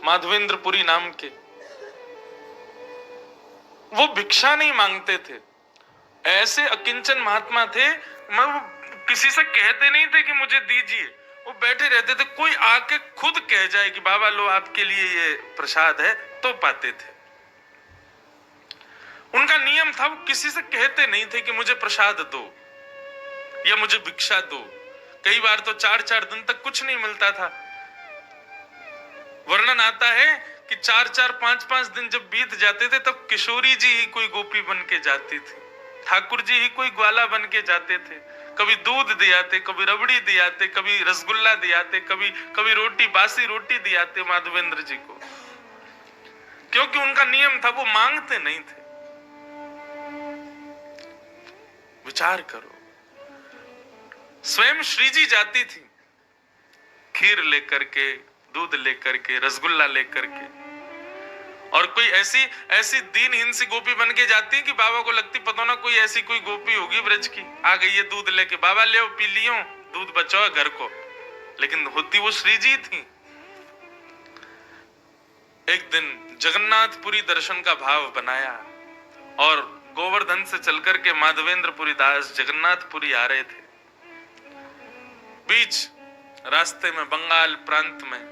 माधवेंद्रपुरी नाम के, वो भिक्षा नहीं मांगते थे। ऐसे अकिंचन महात्मा थे, मैं वो किसी से कहते नहीं थे कि मुझे दीजिए, वो बैठे रहते थे, कोई आके खुद कह जाए कि बाबा लो आपके लिए ये प्रसाद है, तो पाते थे। उनका नियम था, वो किसी से कहते नहीं थे कि मुझे प्रसाद दो या मुझे भिक्षा दो। कई बार तो 4-4 दिन तक कुछ नहीं मिलता था। वर्णन आता है कि 4-4, 5-5 दिन जब बीत जाते थे तब किशोरी जी ही कोई गोपी बन के जाती थी, ठाकुर जी ही कोई ग्वाला बन के जाते थे। कभी दूध दियाते, कभी रबड़ी दियाते, कभी रसगुल्ला दियाते, कभी रोटी, बासी रोटी दियाते माधवेंद्र जी को, क्योंकि उनका नियम था, वो मांगते नहीं थे। विचार करो, स्वयं श्री जी जाती थी खीर लेकर के, दूध लेकर के, रसगुल्ला लेकर के, और कोई ऐसी दीनहीन सी गोपी बन के जाती कि बाबा को लगती पता ना कोई ऐसी कोई गोपी होगी ब्रज की, आ गई है दूध लेके, बाबा ले पी लियो, दूध बचाओ घर को, लेकिन होती वो श्री जी थी। एक दिन जगन्नाथपुरी दर्शन का भाव बनाया और गोवर्धन से चलकर के माधवेंद्रपुरी दास जगन्नाथपुरी आ रहे थे। बीच रास्ते में बंगाल प्रांत में,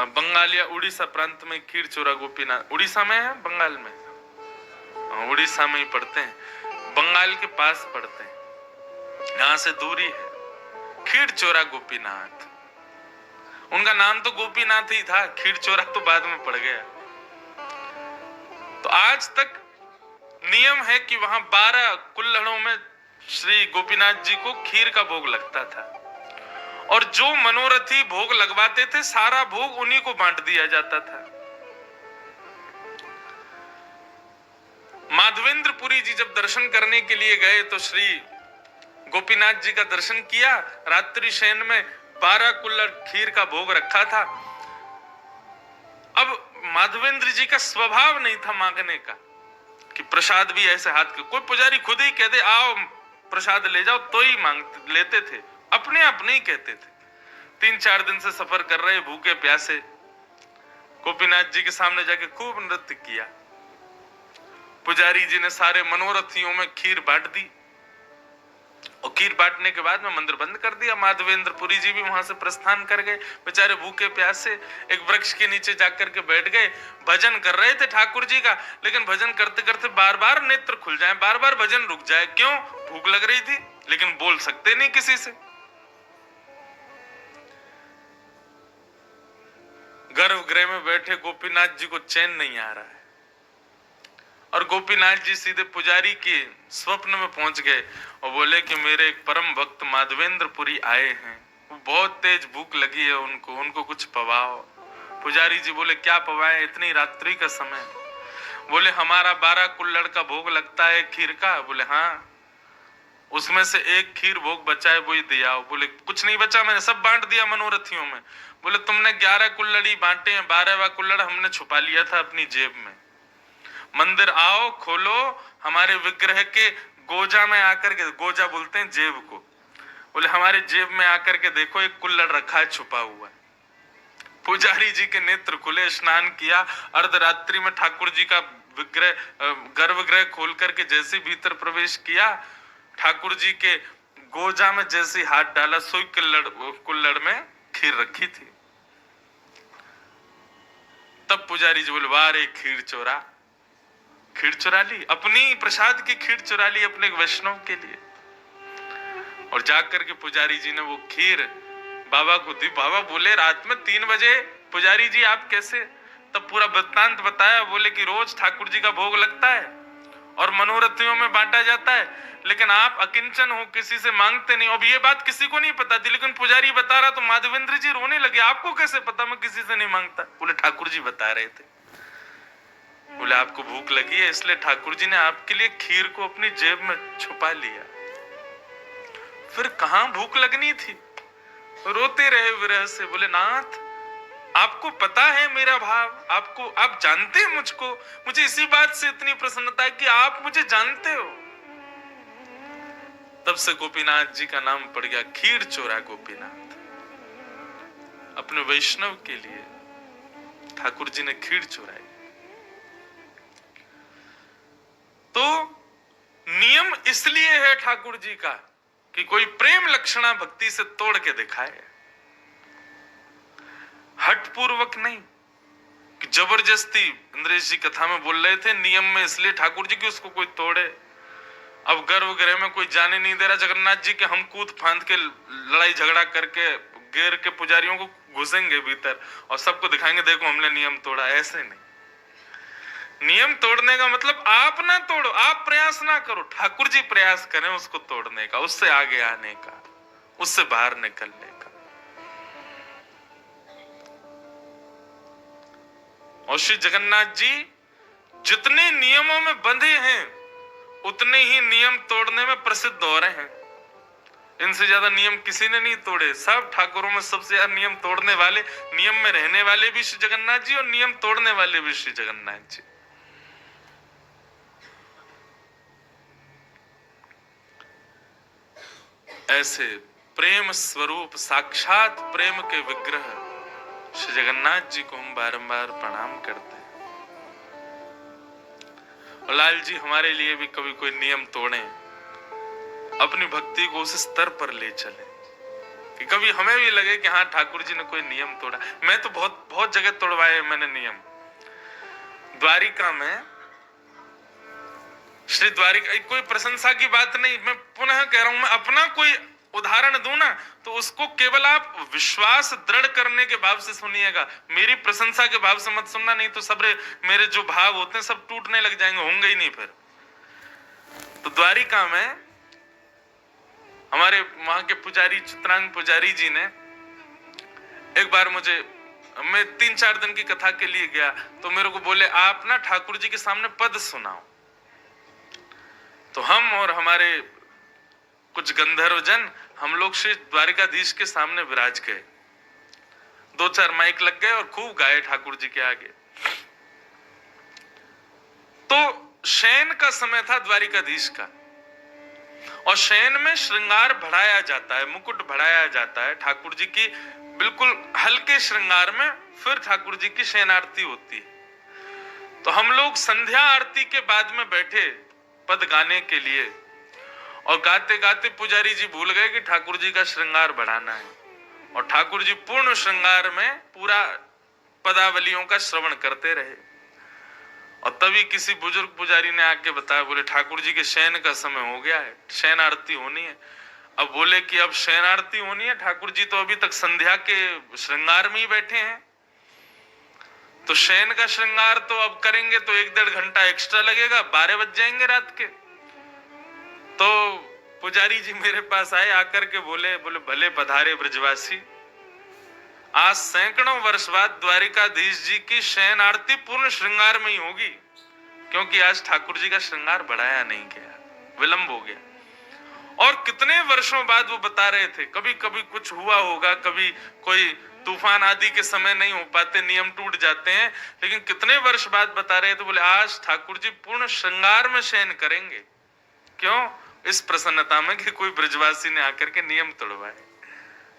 बंगाल या उड़ीसा प्रांत में खीरचोरा गोपीनाथ, उड़ीसा में है बंगाल में, उड़ीसा में ही पड़ते हैं, बंगाल के पास पड़ते हैं, यहां से दूरी है। खीरचोरा गोपीनाथ, उनका नाम तो गोपीनाथ ही था, खीरचोरा तो बाद में पड़ गया। तो आज तक नियम है कि वहां 12 कुल्हड़ों में श्री गोपीनाथ जी को खीर का भोग लगता था, और जो मनोरथी भोग लगवाते थे सारा भोग उन्हीं को बांट दिया जाता था। माधवेंद्रपुरी जी जब दर्शन करने के लिए गए तो श्री गोपीनाथ जी का दर्शन किया, रात्रि शयन में 12 कुल्हड़ खीर का भोग रखा था। अब माधवेंद्र जी का स्वभाव नहीं था मांगने का कि प्रसाद भी ऐसे हाथ के, कोई पुजारी खुद ही कहते आओ प्रसाद ले जाओ तो ही मांगते लेते थे, अपने आप नहीं कहते थे। 3-4 दिन से सफर कर रहे भूखे प्यासे, गोपीनाथ जी के सामने जाके खूब नृत्य किया। पुजारी जी ने सारे मनोरथियों में खीर बांट दी, और खीर बांटने के बाद में मंदिर बंद कर दिया। माधवेंद्रपुरी जी भी वहां से प्रस्थान कर गए, बेचारे भूखे प्यासे एक वृक्ष के नीचे जाकर के बैठ गए। भजन कर रहे थे ठाकुर जी का, लेकिन भजन करते करते बार बार नेत्र खुल जाए, बार बार भजन रुक जाए। क्यों? भूख लग रही थी, लेकिन बोल सकते नहीं किसी से। गर्भगृह में बैठे गोपीनाथ जी को चैन नहीं आ रहा है, और गोपीनाथ जी सीधे पुजारी के स्वप्न में पहुंच गए और बोले कि मेरे एक परम भक्त माधवेंद्रपुरी आए हैं, वो बहुत तेज भूख लगी है उनको कुछ पवाओ। पुजारी जी बोले क्या पवाएं इतनी रात्रि का समय? बोले हमारा 12 कुल्हड़ का भोग लगता है खीर का। बोले हाँ, उसमें से एक खीर भोग बचा है, वही दिया। बोले कुछ नहीं बचा, मैंने सब बांट दिया मनोरथियों में। बोले तुमने 11 कुल्हड़ ही बांटे हैं, 12वां कुल्हड़ हमने छुपा लिया था अपनी जेब में। मंदिर आओ, खोलो, हमारे विग्रह के गोजा में आकर के, गोजा बोलते हैं जेब को, बोले हमारे जेब में आकर के देखो एक कुल्हड़ रखा है छुपा हुआ है। पुजारी जी के नेत्र खुले, स्नान किया, अर्धरात्रि में ठाकुर जी का विग्रह गर्भगृह खोल करके जैसे भीतर प्रवेश किया, ठाकुर जी के गोजा में जैसे हाथ डाला, सोई कुल्हड़ में खीर रखी थी। तब पुजारी जी बोले वाह रे खीर चोरा, खीर चुरा ली, अपनी प्रसाद की खीर चुरा ली अपने वैष्णव के लिए। और जाकर के पुजारी जी ने वो खीर बाबा को दी। बाबा बोले रात में 3 बजे पुजारी जी आप कैसे? तब पूरा वृत्तांत बताया। बोले कि रोज ठाकुर जी का भोग लगता है और मनोरथियों में बांटा जाता है, लेकिन आप अकिंचन हो, किसी से मांगते नहीं। अब ये बात किसी को नहीं पता थी, लेकिन पुजारी बता रहा तो माधवेंद्र जी रोने लगे, आपको कैसे पता मैं किसी से नहीं मांगता? बोले ठाकुर जी बता रहे थे। बोले आपको भूख लगी है इसलिए ठाकुर जी ने आपके लिए खीर को अपनी जेब में छुपा लिया। फिर कहां भूख लगनी थी, रोते रहे विरह से। बोले नाथ आपको पता है मेरा भाव, आपको, आप जानते हैं मुझको, मुझे इसी बात से इतनी प्रसन्नता है कि आप मुझे जानते हो। तब से गोपीनाथ जी का नाम पड़ गया खीर चोरा गोपीनाथ। अपने वैष्णव के लिए ठाकुर जी ने खीर चुराई। तो नियम इसलिए है ठाकुर जी का कि कोई प्रेम लक्षणा भक्ति से तोड़ के दिखाए, हट पूर्वक नहीं कि जबरदस्ती। इंद्रेश जी कथा में बोल रहे थे नियम में इसलिए ठाकुर जी की उसको कोई तोड़े। अब गर्भगृह में कोई जाने नहीं दे रहा जगन्नाथ जी के, हम कूद फांद के लड़ाई झगड़ा करके घेर के पुजारियों को घुसेंगे भीतर और सबको दिखाएंगे देखो हमने नियम तोड़ा। ऐसे नहीं, नियम तोड़ने का मतलब आप ना तोड़ो, आप प्रयास ना करो, ठाकुर जी प्रयास करें उसको तोड़ने का, उससे आगे आने का, उससे बाहर निकलने का। और श्री जगन्नाथ जी जितने नियमों में बंधे हैं उतने ही नियम तोड़ने में प्रसिद्ध हो रहे हैं। इनसे ज्यादा नियम किसी ने नहीं तोड़े। सब ठाकुरों में सबसे ज्यादा नियम तोड़ने वाले, नियम में रहने वाले भी श्री जगन्नाथ जी और नियम तोड़ने वाले भी श्री जगन्नाथ जी। ऐसे प्रेम स्वरूप साक्षात प्रेम के विग्रह श्री जगन्नाथ जी को हम बारंबार प्रणाम करते हैं। और लाल जी हमारे लिए भी कभी कोई नियम तोड़े, अपनी भक्ति को उस स्तर पर ले चले कि कभी हमें भी लगे कि हाँ ठाकुर जी ने कोई नियम तोड़ा। मैं तो बहुत बहुत जगह तोड़वाए मैंने नियम। द्वारिका में श्री द्वारिका, कोई प्रशंसा की बात नहीं, मैं पुनः कह रहा हूं, मैं अपना कोई उदाहरण दूं ना तो उसको केवल आप विश्वास दृढ़ करने के भाव से सुनिएगा, मेरी प्रशंसा के भाव से मत सुनना, नहीं तो सब मेरे जो भाव होते हैं सब टूटने लग जाएंगे, होंगे ही नहीं फिर। तो द्वारिका में हमारे वहां के पुजारी चित्रांग पुजारी जी ने एक बार मुझे, मैं 3-4 दिन की कथा के लिए गया तो मेरे को बोले आप ना ठाकुर जी के सामने पद सुनाओ। तो हम और हमारे कुछ गंधर्व जन, हम लोग श्री द्वारिकाधीश के सामने विराज गए, 2-4 माइक लग गए और खूब गाए ठाकुर जी के आगे। तो शयन का समय था द्वारिकाधीश का, और शयन में श्रृंगार बढ़ाया जाता है, मुकुट बढ़ाया जाता है ठाकुर जी की, बिल्कुल हल्के श्रृंगार में फिर ठाकुर जी की शयन आरती होती है। तो हम लोग संध्या आरती के बाद में बैठे पद गाने के लिए, और गाते गाते पुजारी जी भूल गए कि ठाकुर जी का श्रृंगार बढ़ाना है, और ठाकुर जी पूर्ण श्रृंगार में पूरा पदावलियों का श्रवण करते रहे। और तभी किसी बुजुर्ग पुजारी ने आके बताया, बोले ठाकुर जी के शयन का समय हो गया है, शयन आरती होनी है। अब बोले कि अब शयन आरती होनी है, ठाकुर जी तो अभी तक संध्या के श्रृंगार में ही बैठे हैं, तो शयन का श्रृंगार तो अब करेंगे तो 1-1.5 घंटा एक्स्ट्रा लगेगा, 12 बज जाएंगे रात के। तो पुजारी जी मेरे पास आए, आकर के बोले भले पधारे ब्रजवासी, आज सैकड़ों वर्ष बाद द्वारिकाधीश जी की शयन आरती पूर्ण श्रृंगार में ही होगी, क्योंकि आज ठाकुर जी का श्रृंगार बढ़ाया नहीं गया, विलंब हो गया। और कितने वर्षों बाद वो बता रहे थे, कभी कभी कुछ हुआ होगा, कभी कोई तूफान आदि के समय नहीं हो पाते, नियम टूट जाते हैं, लेकिन कितने वर्ष बाद बता रहे थे, बोले आज ठाकुर जी पूर्ण श्रृंगार में शयन करेंगे। क्यों? इस प्रसन्नता में कि कोई ब्रजवासी ने आकर के नियम तोड़वाए।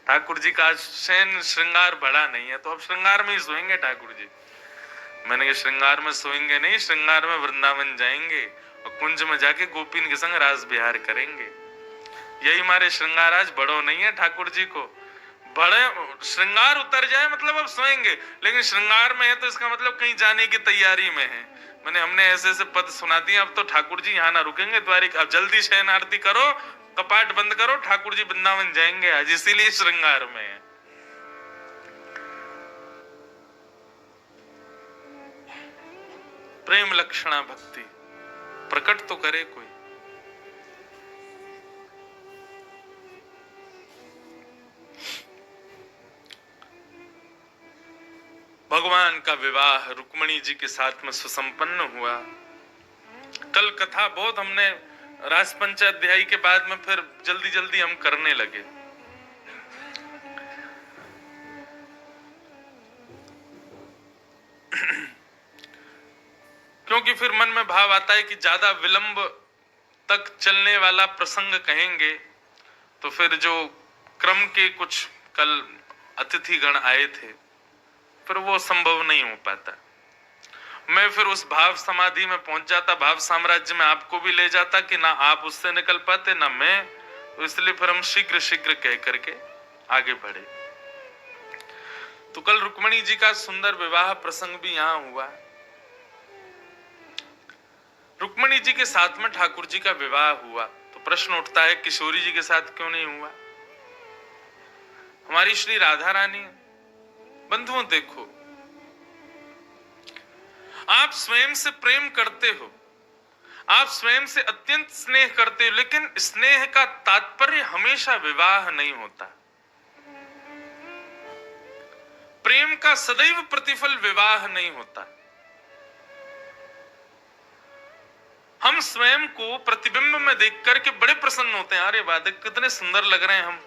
ठाकुर जी का शयन श्रृंगार बड़ा नहीं है, तो अब श्रृंगार में ही सोएंगे ठाकुर जी। मैंने कहा श्रृंगार में सोएंगे नहीं, श्रृंगार में वृंदावन जाएंगे और कुंज में जाके गोपीन के संग रास विहार करेंगे। यही हमारे श्रृंगार आज बड़ो नहीं है ठाकुर जी को, बड़े श्रृंगार उतर जाए मतलब अब सोएंगे, लेकिन श्रृंगार में है तो इसका मतलब कहीं जाने की तैयारी में है। मैंने हमने ऐसे ऐसे पद सुना दिए, अब तो ठाकुर जी यहाँ ना रुकेंगे द्वारिका, अब जल्दी शयन आरती करो, कपाट बंद करो, ठाकुर जी वृंदावन जाएंगे आज, इसीलिए श्रृंगार में है। प्रेम लक्षणा भक्ति प्रकट तो करे कोई। भगवान का विवाह रुक्मिणी जी के साथ में सुसंपन्न हुआ। कल कथा बहुत हमने रास पंचाध्यायी के बाद में फिर जल्दी जल्दी हम करने लगे, क्योंकि फिर मन में भाव आता है कि ज्यादा विलंब तक चलने वाला प्रसंग कहेंगे तो फिर जो क्रम के कुछ कल अतिथिगण आए थे फिर वो संभव नहीं हो पाता। मैं फिर उस भाव समाधि में पहुंच जाता, भाव साम्राज्य में आपको भी ले जाता कि ना आप उससे निकल पाते ना मैं, तो इसलिए फिर हम शीघ्र शीघ्र कह करके आगे बढ़े। तो कल रुक्मणी जी का सुंदर विवाह प्रसंग भी यहां हुआ। रुक्मणी जी के साथ में ठाकुर जी का विवाह हुआ, तो प्रश्न उठता है किशोरी जी के साथ क्यों नहीं हुआ? हमारी श्री राधा रानी, बंधुओं देखो, आप स्वयं से प्रेम करते हो, आप स्वयं से अत्यंत स्नेह करते हो, लेकिन स्नेह का तात्पर्य हमेशा विवाह नहीं होता। प्रेम का सदैव प्रतिफल विवाह नहीं होता। हम स्वयं को प्रतिबिंब में देख करके बड़े प्रसन्न होते हैं, अरे वाह कितने सुंदर लग रहे हैं हम,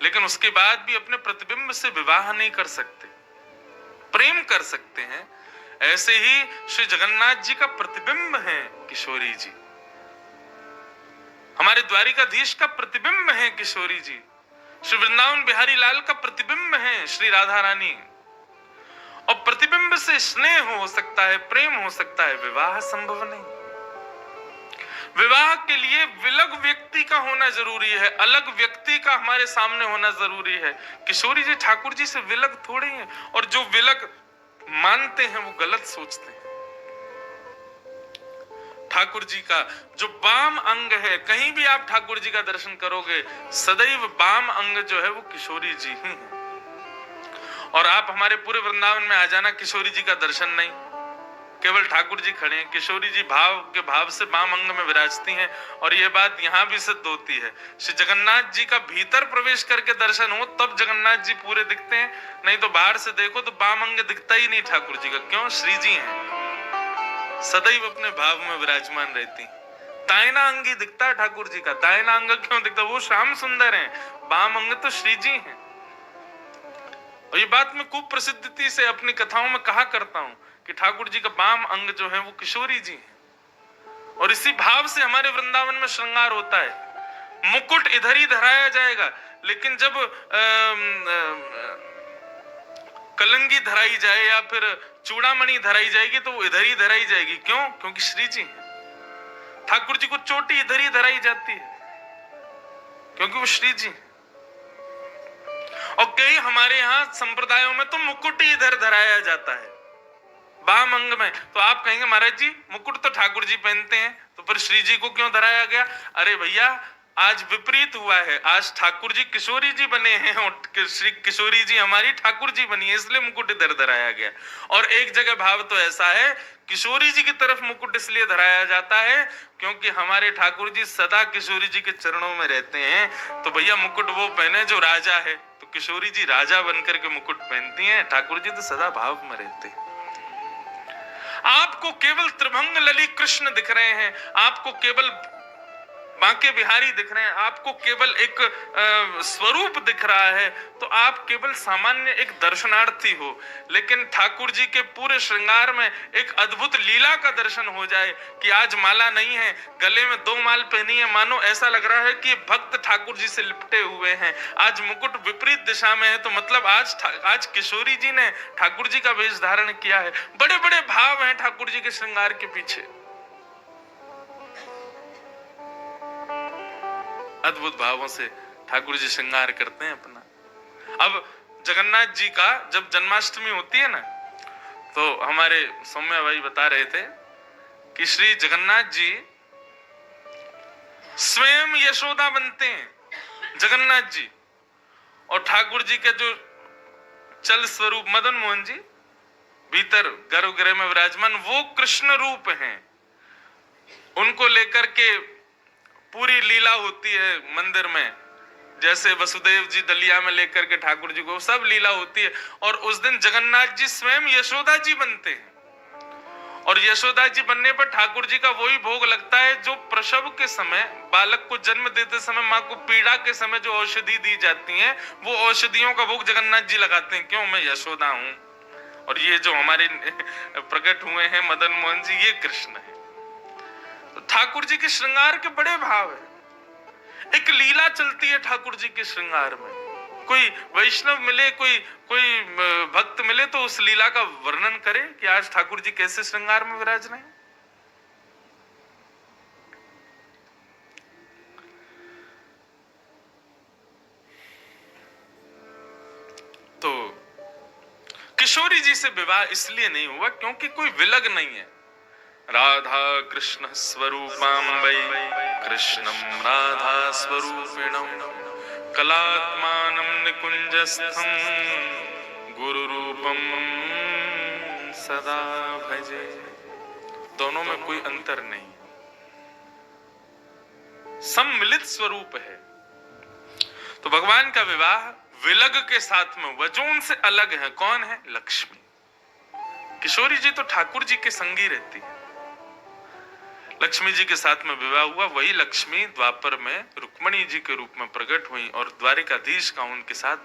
लेकिन उसके बाद भी अपने प्रतिबिंब से विवाह नहीं कर सकते, प्रेम कर सकते हैं। ऐसे ही श्री जगन्नाथ जी का प्रतिबिंब है किशोरी जी, हमारे द्वारिकाधीश का प्रतिबिंब है किशोरी जी, श्री वृंदावन बिहारी लाल का प्रतिबिंब है श्री राधा रानी। और प्रतिबिंब से स्नेह हो सकता है, प्रेम हो सकता है, विवाह संभव नहीं। विवाह के लिए विलग व्यक्ति का होना जरूरी है, अलग व्यक्ति का हमारे सामने होना जरूरी है। किशोरी जी ठाकुर जी से विलग थोड़े हैं, और जो विलग मानते हैं वो गलत सोचते हैं। ठाकुर जी का जो वाम अंग है, कहीं भी आप ठाकुर जी का दर्शन करोगे सदैव वाम अंग जो है वो किशोरी जी ही है। और आप हमारे पूरे वृंदावन में आ जाना, किशोरी जी का दर्शन नहीं, केवल ठाकुर जी खड़े हैं। किशोरी जी भाव के भाव से वाम अंग में विराजती हैं, और यह बात यहाँ भी सिद्ध होती है। श्री जगन्नाथ जी का भीतर प्रवेश करके दर्शन हो तब जगन्नाथ जी पूरे दिखते हैं, नहीं तो बाहर से देखो तो वाम अंग दिखता ही नहीं ठाकुर जी का। क्यों? श्री जी हैं, सदैव अपने भाव में विराजमान रहती। दाहिना अंग ही दिखता है ठाकुर जी का, दाहिना अंग क्यों दिखता? वो श्याम सुंदर है, वाम अंग तो श्री जी है। और ये बात मैं खूब प्रसिद्धि से अपनी कथाओं में कहा करता हूं कि ठाकुर जी का वाम अंग जो है वो किशोरी जी है। और इसी भाव से हमारे वृंदावन में श्रृंगार होता है। मुकुट इधर ही धराया जाएगा, लेकिन जब कलंगी धराई जाए या फिर चूड़ामणि धराई जाएगी तो वो इधर ही धराई जाएगी। क्यों? क्योंकि श्री जी है। ठाकुर जी को चोटी इधर ही धराई जाती है क्योंकि वो श्री जी है। और कई हमारे यहाँ संप्रदायों में तो मुकुट ही इधर धराया जाता है वाम अंग में। तो आप कहेंगे महाराज जी मुकुट तो ठाकुर जी पहनते हैं, तो फिर श्री जी को क्यों धराया गया? अरे भैया आज विपरीत हुआ है, आज ठाकुर जी किशोरी जी बने हैं और श्री किशोरी जी हमारी ठाकुर जी बनी है, इसलिए मुकुट इधर धराया गया। और एक जगह भाव तो ऐसा है, किशोरी जी की तरफ मुकुट इसलिए धराया जाता है क्योंकि हमारे ठाकुर जी सदा किशोरी जी के चरणों में रहते हैं। तो भैया मुकुट वो पहने जो राजा है, तो किशोरी जी राजा बनकर के मुकुट पहनती हैं, ठाकुर जी तो सदा भाव में रहते हैं। आपको केवल त्रिभंग लली कृष्ण दिख रहे हैं, आपको केवल बांके बिहारी दिख रहे हैं, आपको केवल एक स्वरूप दिख रहा है, तो आप केवल सामान्य एक दर्शनार्थी हो। लेकिन ठाकुर जी के पूरे श्रृंगार में एक अद्भुत लीला का दर्शन हो जाए कि आज माला नहीं है, गले में 2 माल पहनी है, मानो ऐसा लग रहा है कि भक्त ठाकुर जी से लिपटे हुए हैं। आज मुकुट विपरीत दिशा में है, तो मतलब आज किशोरी जी ने ठाकुर जी का वेश धारण किया है। बड़े बड़े भाव हैं ठाकुर जी के श्रृंगार के पीछे, अद्भुत भावों से ठाकुर जी श्रृंगार करते हैं अपना। अब जगन्नाथ जी का जब जन्माष्टमी होती है ना, तो हमारे सौम्या भाई बता रहे थे कि श्री जगन्नाथ जी स्वयं यशोदा बनते हैं जगन्नाथ जी, और ठाकुर जी के जो चल स्वरूप मदन मोहन जी भीतर गर्भगृह में विराजमान वो कृष्ण रूप हैं। उनको लेकर के पूरी लीला होती है मंदिर में, जैसे वसुदेव जी दलिया में लेकर के ठाकुर जी को सब लीला होती है। और उस दिन जगन्नाथ जी स्वयं यशोदा जी बनते हैं, और यशोदा जी बनने पर ठाकुर जी का वही भोग लगता है जो प्रसव के समय, बालक को जन्म देते समय माँ को पीड़ा के समय जो औषधि दी जाती है, वो औषधियों का भोग जगन्नाथ जी लगाते हैं। क्यों? मैं यशोदा हूं, और ये जो हमारे प्रकट हुए हैं मदन मोहन जी, ये कृष्ण है। ठाकुर जी के श्रृंगार के बड़े भाव है, एक लीला चलती है ठाकुर जी के श्रृंगार में। कोई वैष्णव मिले, कोई भक्त मिले तो उस लीला का वर्णन करे कि आज ठाकुर जी कैसे श्रृंगार में विराज रहे हैं। तो किशोरी जी से विवाह इसलिए नहीं हुआ क्योंकि कोई विलग नहीं है। राधा कृष्ण स्वरूपाम वै कृष्णम राधा स्वरूपिणम कलात्मानं निकुंजस्थं गुरु रूपम सदा भजे। दोनों में कोई अंतर नहीं, सम्मिलित स्वरूप है। तो भगवान का विवाह विलग के साथ में हुआ, जो उनसे अलग है। कौन है? लक्ष्मी। किशोरी जी तो ठाकुर जी के संगी रहती है, लक्ष्मी जी के साथ में विवाह हुआ। वही लक्ष्मी द्वापर में रुक्मणी जी के रूप में प्रकट हुई और द्वारिकाधीश का उनके साथ